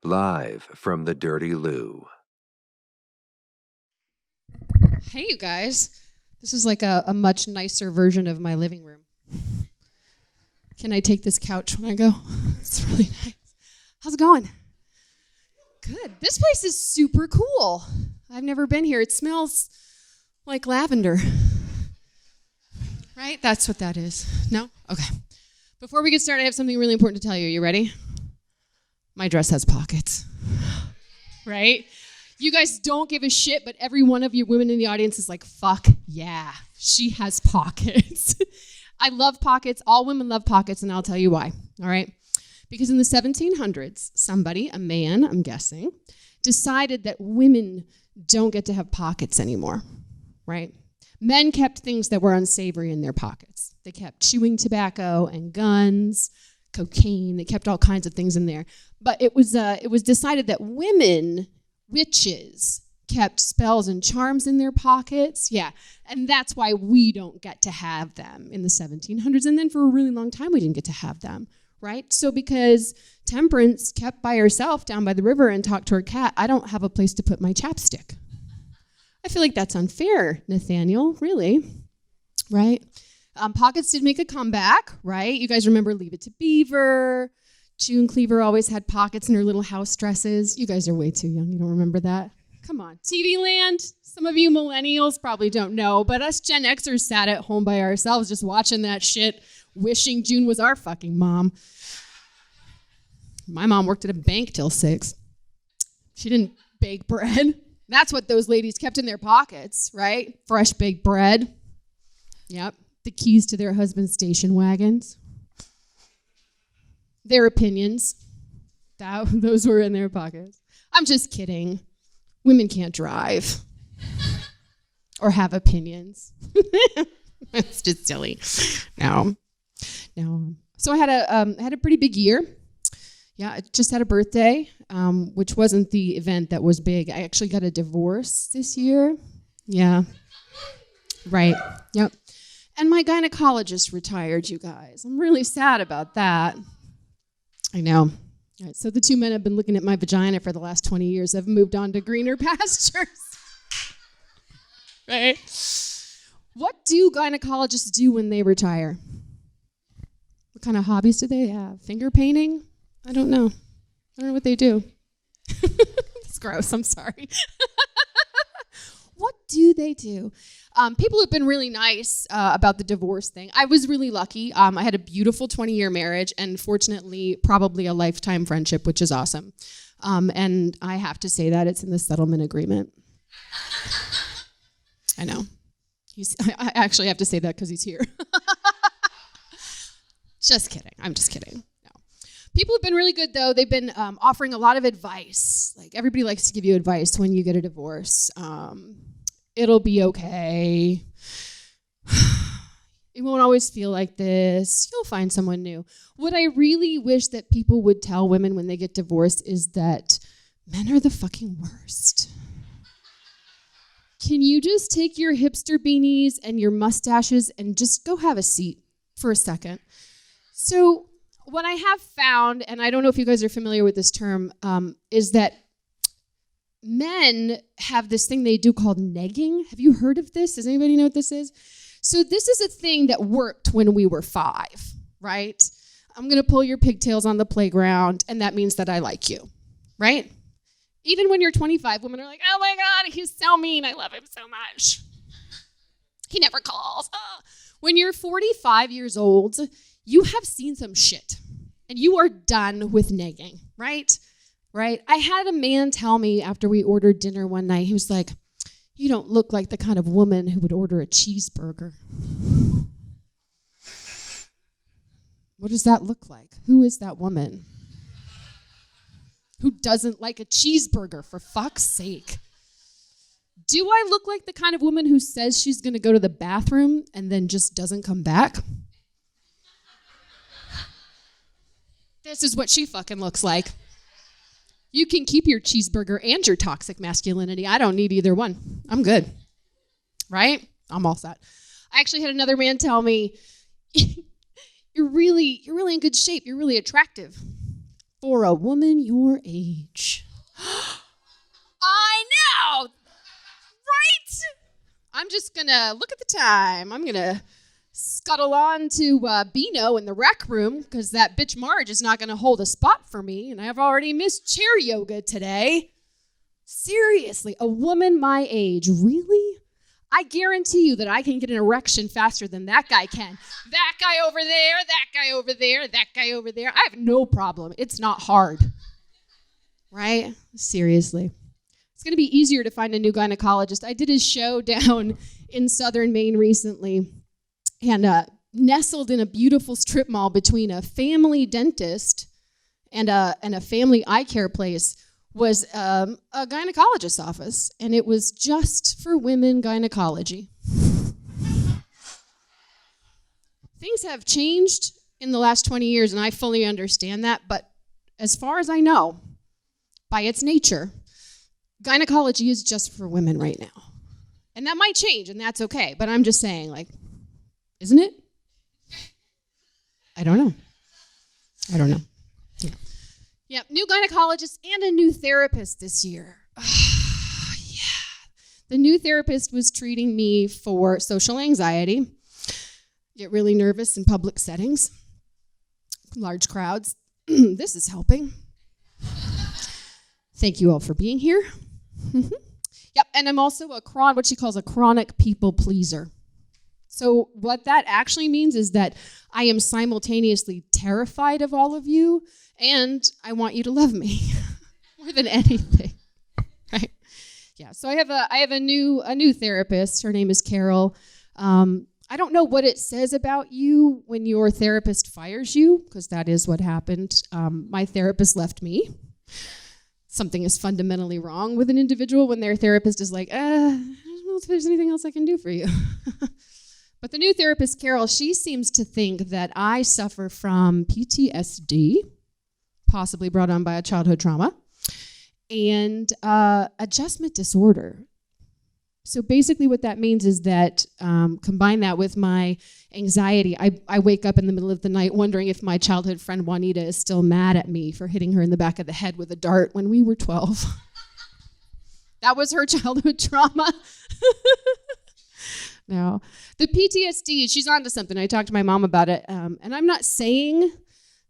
Live from the Dirty Lew. Hey, you guys. This is like a much nicer version of my living room. Can I take this couch when I go? It's really nice. How's it going? Good. This place is super cool. I've never been here. It smells like lavender. Right? That's what that is. No? Okay. Before we get started, I have something really important to tell you. You ready? My dress has pockets. Right? You guys don't give a shit, but every one of you women in the audience is like, fuck yeah, she has pockets. I love pockets. All women love pockets, and I'll tell you why. All right? Because in the 1700s, somebody, a man, I'm guessing, decided that women don't get to have pockets anymore, right? Men kept things that were unsavory in their pockets. They kept chewing tobacco and guns, cocaine. They kept all kinds of things in there. But it was decided that women, witches, kept spells and charms in their pockets. Yeah, and that's why we don't get to have them in the 1700s. And then for a really long time, we didn't get to have them, right? So because Temperance kept by herself down by the river and talked to her cat, I don't have a place to put my chapstick. I feel like that's unfair, Nathaniel, really, right? Pockets did make a comeback, right? You guys remember Leave It to Beaver. June Cleaver always had pockets in her little house dresses. You guys are way too young. You don't remember that? Come on. TV Land, some of you millennials probably don't know, but us Gen Xers sat at home by ourselves just watching that shit, wishing June was our fucking mom. My mom worked at a bank till 6. She didn't bake bread. That's what those ladies kept in their pockets, right? Fresh baked bread. Yep. The keys to their husband's station wagons. Their opinions. Those were in their pockets. I'm just kidding. Women can't drive. Or have opinions. It's just silly. No. So I had a pretty big year. Yeah, I just had a birthday, which wasn't the event that was big. I actually got a divorce this year. Yeah. Right. Yep. And my gynecologist retired, you guys. I'm really sad about that. I know. All right, so the two men have been looking at my vagina for the last 20 years. I've moved on to greener pastures. Right? What do gynecologists do when they retire? What kind of hobbies do they have? Finger painting? I don't know. I don't know what they do. It's gross. I'm sorry. What do they do? People have been really nice about the divorce thing. I was really lucky. I had a beautiful 20-year marriage and fortunately probably a lifetime friendship, which is awesome. And I have to say that it's in the settlement agreement. I know. I actually have to say that because he's here. Just kidding. I'm just kidding. No. People have been really good, though. They've been offering a lot of advice. Like, everybody likes to give you advice when you get a divorce. It'll be okay. It won't always feel like this. You'll find someone new. What I really wish that people would tell women when they get divorced is that men are the fucking worst. Can you just take your hipster beanies and your mustaches and just go have a seat for a second? So what I have found, and I don't know if you guys are familiar with this term, is that men have this thing they do called negging. Have you heard of this? Does anybody know what this is? So this is a thing that worked when we were 5, right? I'm going to pull your pigtails on the playground, and that means that I like you, right? Even when you're 25, women are like, oh my God, he's so mean. I love him so much. He never calls. When you're 45 years old, you have seen some shit, and you are done with negging, right? Right? I had a man tell me after we ordered dinner one night, he was like, you don't look like the kind of woman who would order a cheeseburger. What does that look like? Who is that woman? Who doesn't like a cheeseburger, for fuck's sake? Do I look like the kind of woman who says she's going to go to the bathroom and then just doesn't come back? This is what she fucking looks like. You can keep your cheeseburger and your toxic masculinity. I don't need either one. I'm good. Right? I'm all set. I actually had another man tell me, you're really in good shape. You're really attractive. for a woman your age. I know, right? I'm just gonna look at the time. I'm gonna scuttle on to Beano in the rec room because that bitch Marge is not gonna hold a spot for me, and I've already missed chair yoga today. Seriously, a woman my age, really? I guarantee you that I can get an erection faster than that guy can. That guy over there, that guy over there, that guy over there. I have no problem. It's not hard. Right? Seriously. It's going to be easier to find a new gynecologist. I did a show down in southern Maine recently, and nestled in a beautiful strip mall between a family dentist and a family eye care place was a gynecologist's office, and it was just for women gynecology. Things have changed in the last 20 years, and I fully understand that, but as far as I know, by its nature, gynecology is just for women right now. And that might change, and that's okay, but I'm just saying, like, isn't it? I don't know. Yeah. Yep, new gynecologist and a new therapist this year. Yeah. The new therapist was treating me for social anxiety. Get really nervous in public settings, large crowds. This is helping. Thank you all for being here. Yep, and I'm also what she calls a chronic people pleaser. So what that actually means is that I am simultaneously terrified of all of you, and I want you to love me more than anything, right? Yeah. So I have a new therapist. Her name is Carol. I don't know what it says about you when your therapist fires you, because that is what happened. My therapist left me. Something is fundamentally wrong with an individual when their therapist is like, I don't know if there's anything else I can do for you. But the new therapist, Carol, she seems to think that I suffer from PTSD, possibly brought on by a childhood trauma, and adjustment disorder. So basically what that means is that combine that with my anxiety, I wake up in the middle of the night wondering if my childhood friend Juanita is still mad at me for hitting her in the back of the head with a dart when we were 12. That was her childhood trauma. No. The PTSD, she's onto something. I talked to my mom about it, and I'm not saying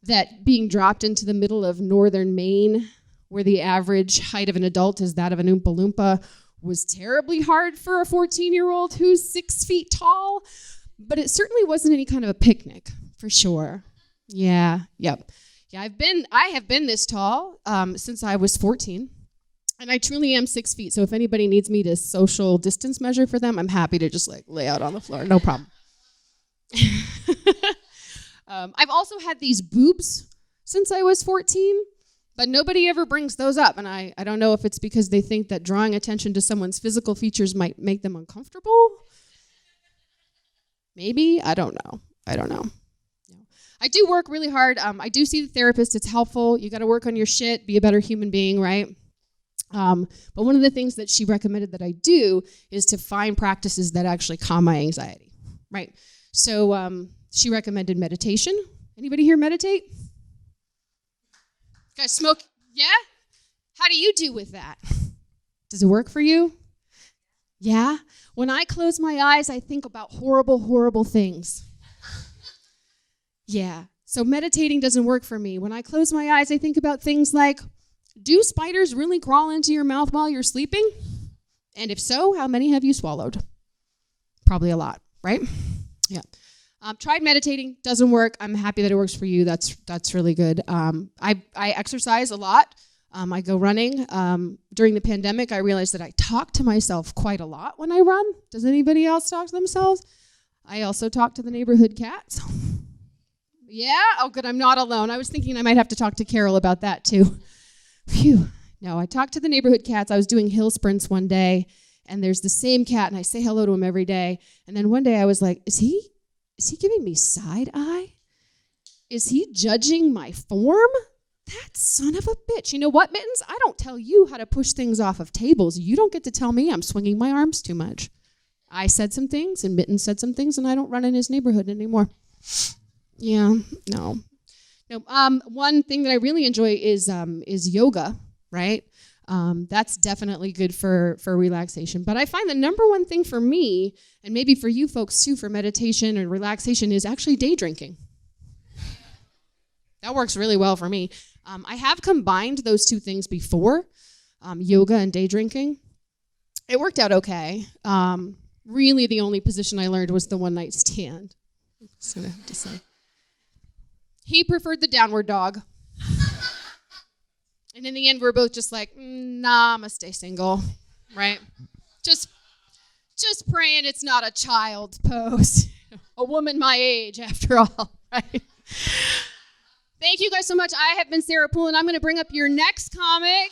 that being dropped into the middle of northern Maine, where the average height of an adult is that of an Oompa Loompa, was terribly hard for a 14-year-old who's 6 feet tall, but it certainly wasn't any kind of a picnic, for sure. Yeah, yep. Yeah, I have been this tall since I was 14, and I truly am 6 feet, so if anybody needs me to social distance measure for them, I'm happy to just like lay out on the floor, no problem. I've also had these boobs since I was 14, but nobody ever brings those up, and I don't know if it's because they think that drawing attention to someone's physical features might make them uncomfortable. Maybe, I don't know. I do work really hard. I do see the therapist. It's helpful. You got to work on your shit, be a better human being, right? But one of the things that she recommended that I do is to find practices that actually calm my anxiety, right? So she recommended meditation. Anybody here meditate? Guys, smoke? Yeah? How do you do with that? Does it work for you? Yeah? When I close my eyes, I think about horrible, horrible things. Yeah. So meditating doesn't work for me. When I close my eyes, I think about things like, do spiders really crawl into your mouth while you're sleeping? And if so, how many have you swallowed? Probably a lot, right? Yeah. Tried meditating, doesn't work. I'm happy that it works for you. That's really good. I exercise a lot. I go running. During the pandemic, I realized that I talk to myself quite a lot when I run. Does anybody else talk to themselves? I also talk to the neighborhood cats. Yeah? Oh, good. I'm not alone. I was thinking I might have to talk to Carol about that, too. Phew. No, I talked to the neighborhood cats. I was doing hill sprints one day, and there's the same cat, and I say hello to him every day. And then one day I was like, is he giving me side eye? Is he judging my form? That son of a bitch. You know what, Mittens? I don't tell you how to push things off of tables. You don't get to tell me I'm swinging my arms too much. I said some things, and Mittens said some things, and I don't run in his neighborhood anymore. Yeah, no. No, one thing that I really enjoy is yoga, right? That's definitely good for relaxation. But I find the number one thing for me, and maybe for you folks too, for meditation and relaxation, is actually day drinking. That works really well for me. I have combined those two things before, yoga and day drinking. It worked out okay. Really, the only position I learned was the one-night stand. I'm just going to have to say. He preferred the downward dog. And in the end, we're both just like, nah, I'm going to stay single, right? Just praying it's not a child pose. A woman my age, after all, right? Thank you guys so much. I have been Sara Poulin. I'm going to bring up your next comic.